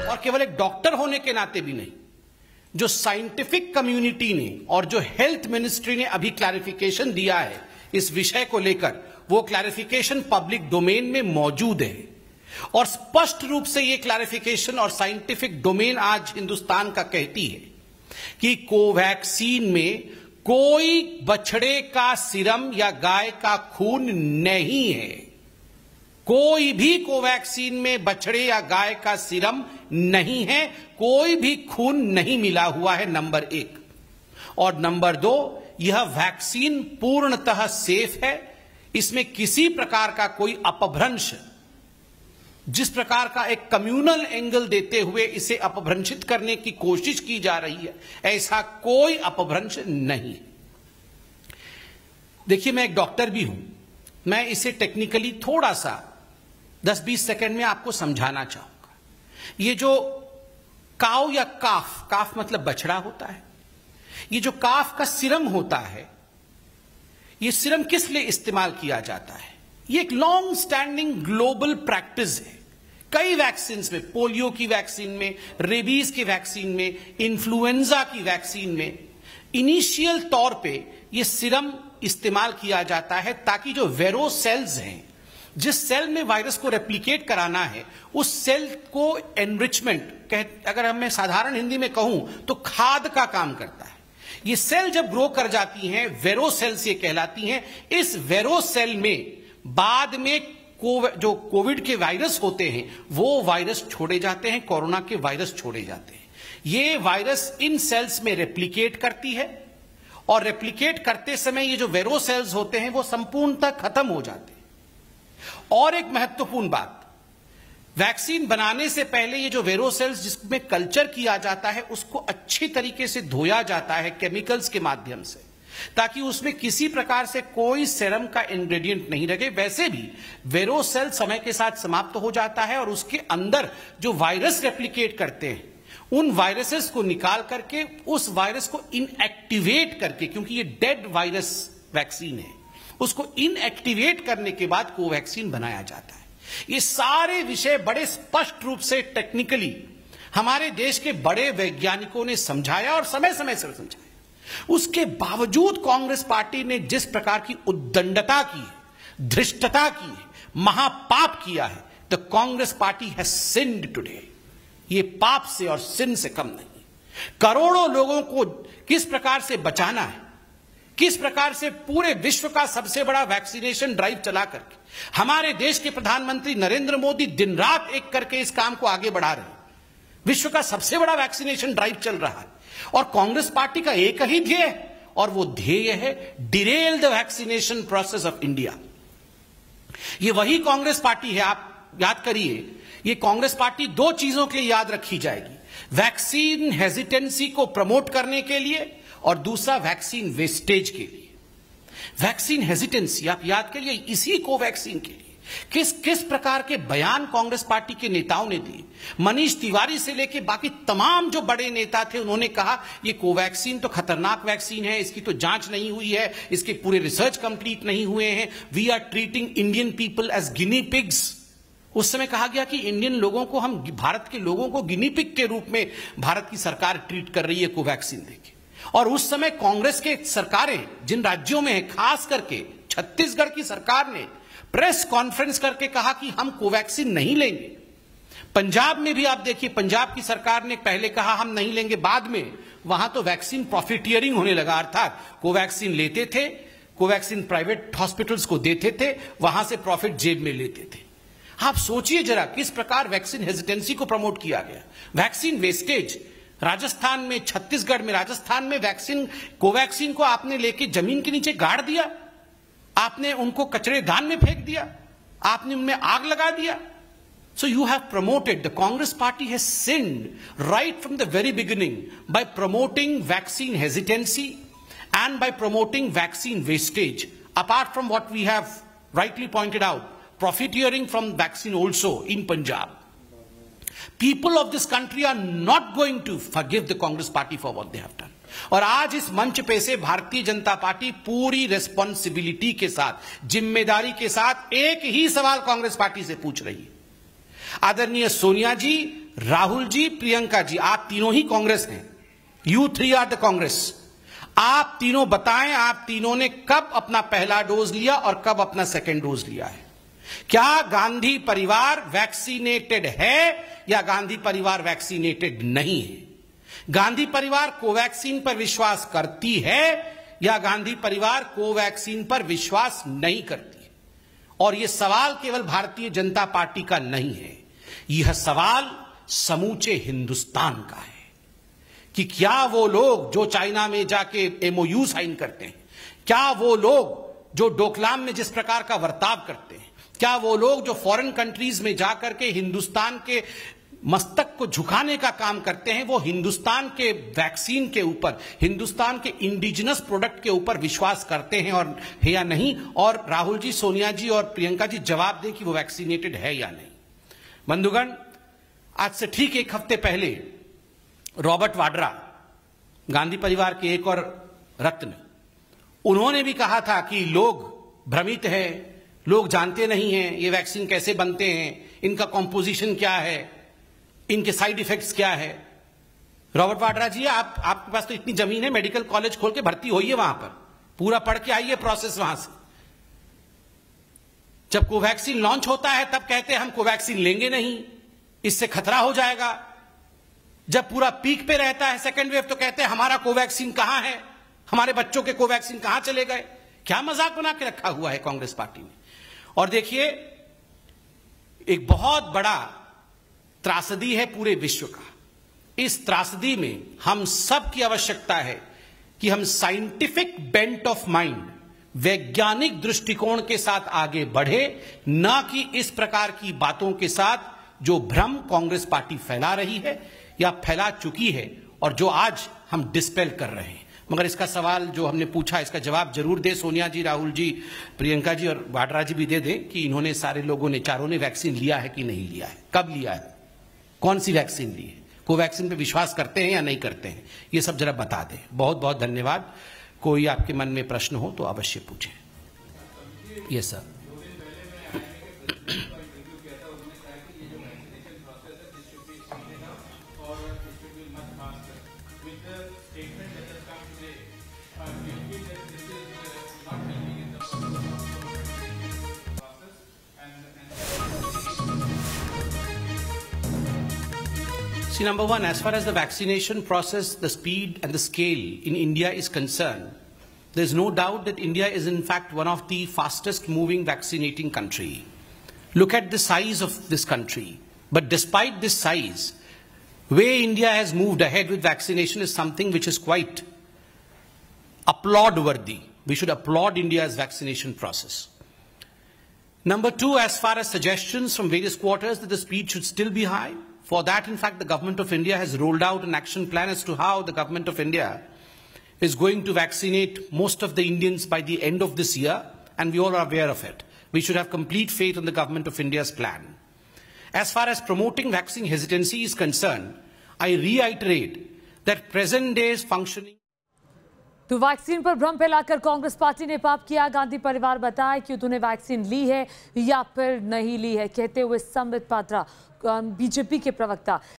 और केवल एक डॉक्टर होने के नाते भी नहीं, जो साइंटिफिक कम्युनिटी ने और जो हेल्थ मिनिस्ट्री ने अभी क्लैरिफिकेशन दिया है इस विषय को लेकर, वो क्लैरिफिकेशन पब्लिक डोमेन में मौजूद है और स्पष्ट रूप से ये क्लैरिफिकेशन और साइंटिफिक डोमेन आज हिंदुस्तान का कहती है कि कोवैक्सीन में कोई बछड़े का सीरम या गाय का खून नहीं है। कोई भी कोवैक्सीन में बछड़े या गाय का सीरम नहीं है, कोई भी खून नहीं मिला हुआ है, नंबर एक। और नंबर दो, यह वैक्सीन पूर्णतः सेफ है। इसमें किसी प्रकार का कोई अपभ्रंश, जिस प्रकार का एक कम्युनल एंगल देते हुए इसे अपभ्रंशित करने की कोशिश की जा रही है, ऐसा कोई अपभ्रंश नहीं। देखिए, मैं एक डॉक्टर भी हूं, मैं इसे टेक्निकली थोड़ा सा 10-20 सेकंड में आपको समझाना चाहूंगा। ये जो काव या काफ मतलब बछड़ा होता है, ये जो काफ का सीरम होता है, ये सीरम किस लिए इस्तेमाल किया जाता है? ये एक लॉन्ग स्टैंडिंग ग्लोबल प्रैक्टिस है। कई वैक्सीन में, पोलियो की वैक्सीन में, रेबीज की वैक्सीन में, इन्फ्लुएंजा की वैक्सीन में, इनिशियल तौर पे ये सीरम इस्तेमाल किया जाता है ताकि जो वेरो सेल्स हैं, जिस सेल में वायरस को रेप्लिकेट कराना है, उस सेल को एनरिचमेंट, अगर मैं साधारण हिंदी में कहूं तो खाद का काम करता है। ये सेल जब ग्रो कर जाती हैं, वेरो सेल्स ये कहलाती हैं। इस वेरो सेल में बाद में जो कोविड के वायरस होते हैं, वो वायरस छोड़े जाते हैं, कोरोना के वायरस छोड़े जाते हैं। ये वायरस इन सेल्स में रेप्लिकेट करती है और रेप्लिकेट करते समय ये जो वेरो सेल्स होते हैं वो संपूर्णतः खत्म हो जाते हैं। और एक महत्वपूर्ण बात, वैक्सीन बनाने से पहले ये जो वेरो सेल्स जिसमें कल्चर किया जाता है, उसको अच्छी तरीके से धोया जाता है केमिकल्स के माध्यम से, ताकि उसमें किसी प्रकार से कोई सेरम का इंग्रेडिएंट नहीं रहे। वैसे भी वेरो सेल समय के साथ समाप्त हो जाता है और उसके अंदर जो वायरस रेप्लिकेट करते हैं, उन वायरसेस को निकाल करके उस वायरस को इनएक्टिवेट करके, क्योंकि ये डेड वायरस वैक्सीन है, उसको इनएक्टिवेट करने के बाद कोवैक्सीन बनाया जाता है। ये सारे विषय बड़े स्पष्ट रूप से टेक्निकली हमारे देश के बड़े वैज्ञानिकों ने समझाया और समय समय से समझाया। उसके बावजूद कांग्रेस पार्टी ने जिस प्रकार की उद्दंडता की है, धृष्टता की है, महापाप किया है, the Congress party has sinned today. ये पाप से और सिन से कम नहीं। करोड़ों लोगों को किस प्रकार से बचाना है, किस प्रकार से पूरे विश्व का सबसे बड़ा वैक्सीनेशन ड्राइव चला करके हमारे देश के प्रधानमंत्री नरेंद्र मोदी दिन रात एक करके इस काम को आगे बढ़ा रहे हैं। विश्व का सबसे बड़ा वैक्सीनेशन ड्राइव चल रहा है और कांग्रेस पार्टी का एक ही ध्येय, और वो ध्येय है Daryl the vaccination process of India. ये वही कांग्रेस पार्टी है, आप याद करिए, ये कांग्रेस पार्टी दो चीजों के लिए याद रखी जाएगी: वैक्सीन हेजिटेंसी को प्रमोट करने के लिए और दूसरा वैक्सीन वेस्टेज के लिए। वैक्सीन हेजिटेंसी आप याद करिए, इसी कोवैक्सीन के लिए किस किस प्रकार के बयान कांग्रेस पार्टी के नेताओं ने दिए। मनीष तिवारी से लेकर बाकी तमाम जो बड़े नेता थे, उन्होंने कहा ये कोवैक्सीन तो खतरनाक वैक्सीन है, इसकी तो जांच नहीं हुई है, इसके पूरे रिसर्च कंप्लीट नहीं हुए हैं, we are treating Indian people as guinea pigs. उस समय कहा गया कि इंडियन लोगों को, हम भारत के लोगों को गिनी पिग के रूप में भारत की सरकार ट्रीट कर रही है कोवैक्सीन देके। और उस समय कांग्रेस के सरकारें जिन राज्यों में है, खास करके छत्तीसगढ़ की सरकार ने प्रेस कॉन्फ्रेंस करके कहा कि हम कोवैक्सीन नहीं लेंगे। पंजाब में भी आप देखिए, पंजाब की सरकार ने पहले कहा हम नहीं लेंगे, बाद में वहां तो वैक्सीन प्रॉफिटियरिंग होने लगा, अर्थात कोवैक्सीन लेते थे, कोवैक्सीन प्राइवेट हॉस्पिटल्स को देते थे, वहां से प्रॉफिट जेब में लेते थे। आप सोचिए जरा किस प्रकार वैक्सीन हेजिटेंसी को प्रमोट किया गया। वैक्सीन वेस्टेज, राजस्थान में, छत्तीसगढ़ में, राजस्थान में वैक्सीन, कोवैक्सीन को आपने लेके जमीन के नीचे गाड़ दिया, आपने उनको कचरेदान में फेंक दिया, आपने उनमें आग लगा दिया। So you have promoted, the Congress party has sinned right from the very beginning by promoting vaccine hesitancy and by promoting vaccine wastage. Apart from what we have rightly pointed out, profiteering from vaccine also in Punjab. People of this country are not going to forgive the Congress party for what they have done. और आज इस मंच पे से Bharatiya Janata party पूरी responsibility के साथ, जिम्मेदारी के साथ एक ही सवाल कांग्रेस पार्टी से पूछ रही है। आदरणीय सोनिया जी, राहुल जी, प्रियंका जी, आप तीनों ही कांग्रेस हैं। You three are the Congress. आप तीनों बताएं, आप तीनों ने कब अपना पहला डोज लिया और कब अपना सेकेंड डोज लिया है? क्या गांधी परिवार वैक्सीनेटेड है या गांधी परिवार वैक्सीनेटेड नहीं है? गांधी परिवार कोवैक्सीन पर विश्वास करती है या गांधी परिवार कोवैक्सीन पर विश्वास नहीं करती है? और यह सवाल केवल भारतीय जनता पार्टी का नहीं है, यह सवाल समूचे हिंदुस्तान का है कि क्या वो लोग जो चाइना में जाके एमओयू साइन करते हैं, क्या वो लोग जो डोकलाम में जिस प्रकार का बर्ताव करते हैं, क्या वो लोग जो फॉरेन कंट्रीज में जाकर के हिंदुस्तान के मस्तक को झुकाने का काम करते हैं, वो हिंदुस्तान के वैक्सीन के ऊपर, हिंदुस्तान के इंडिजिनस प्रोडक्ट के ऊपर विश्वास करते हैं और है या नहीं? और राहुल जी, सोनिया जी और प्रियंका जी जवाब दें कि वो वैक्सीनेटेड है या नहीं। बंधुगण, आज से ठीक एक हफ्ते पहले रॉबर्ट वाड्रा, गांधी परिवार के एक और रत्न, उन्होंने भी कहा था कि लोग भ्रमित हैं, लोग जानते नहीं हैं ये वैक्सीन कैसे बनते हैं, इनका कॉम्पोजिशन क्या है, इनके साइड इफेक्ट्स क्या है। रॉबर्ट वाड्रा जी, आपके पास तो इतनी जमीन है, मेडिकल कॉलेज खोल के भर्ती होइए, वहां पर पूरा पढ़ के आइए प्रोसेस वहां से। जब कोवैक्सीन लॉन्च होता है तब कहते हैं हम कोवैक्सीन लेंगे नहीं, इससे खतरा हो जाएगा। जब पूरा पीक पे रहता है सेकेंड वेव तो कहते हैं हमारा कोवैक्सीन कहां है, हमारे बच्चों के कोवैक्सीन कहां चले गए। क्या मजाक बना के रखा हुआ है कांग्रेस पार्टी ने। और देखिए, एक बहुत बड़ा त्रासदी है पूरे विश्व का। इस त्रासदी में हम सब की आवश्यकता है कि हम साइंटिफिक बेंट ऑफ माइंड, वैज्ञानिक दृष्टिकोण के साथ आगे बढ़े, ना कि इस प्रकार की बातों के साथ जो भ्रम कांग्रेस पार्टी फैला रही है या फैला चुकी है और जो आज हम डिस्पेल कर रहे हैं। मगर इसका सवाल जो हमने पूछा, इसका जवाब जरूर दे सोनिया जी, राहुल जी, प्रियंका जी और वाड्रा जी भी दे दें कि इन्होंने, सारे लोगों ने, चारों ने वैक्सीन लिया है कि नहीं लिया है, कब लिया है, कौन सी वैक्सीन ली है, कोवैक्सीन पे विश्वास करते हैं या नहीं करते हैं, ये सब जरा बता दें। बहुत बहुत धन्यवाद। कोई आपके मन में प्रश्न हो तो अवश्य पूछें। Yes sir. See, number one, as far as the vaccination process, the speed and the scale in India is concerned, there's no doubt that India is in fact one of the fastest moving vaccinating country. Look at the size of this country. But despite this size, way India has moved ahead with vaccination is something which is quite applaud-worthy. We should applaud India's vaccination process. Number two, as far as suggestions from various quarters that the speed should still be high, for that, in fact, the Government of India has rolled out an action plan as to how the Government of India is going to vaccinate most of the Indians by the end of this year, and we all are aware of it. We should have complete faith in the Government of India's plan. As far as promoting vaccine hesitancy is concerned, I reiterate that present day's functioning. तो vaccine पर भ्रम फैलाकर Congress party ने पाप किया। गांधी परिवार बताए कि उन्होंने वैक्सीन ली है या फिर नहीं ली है, कहते हुए संबित पात्रा, बीजेपी के प्रवक्ता,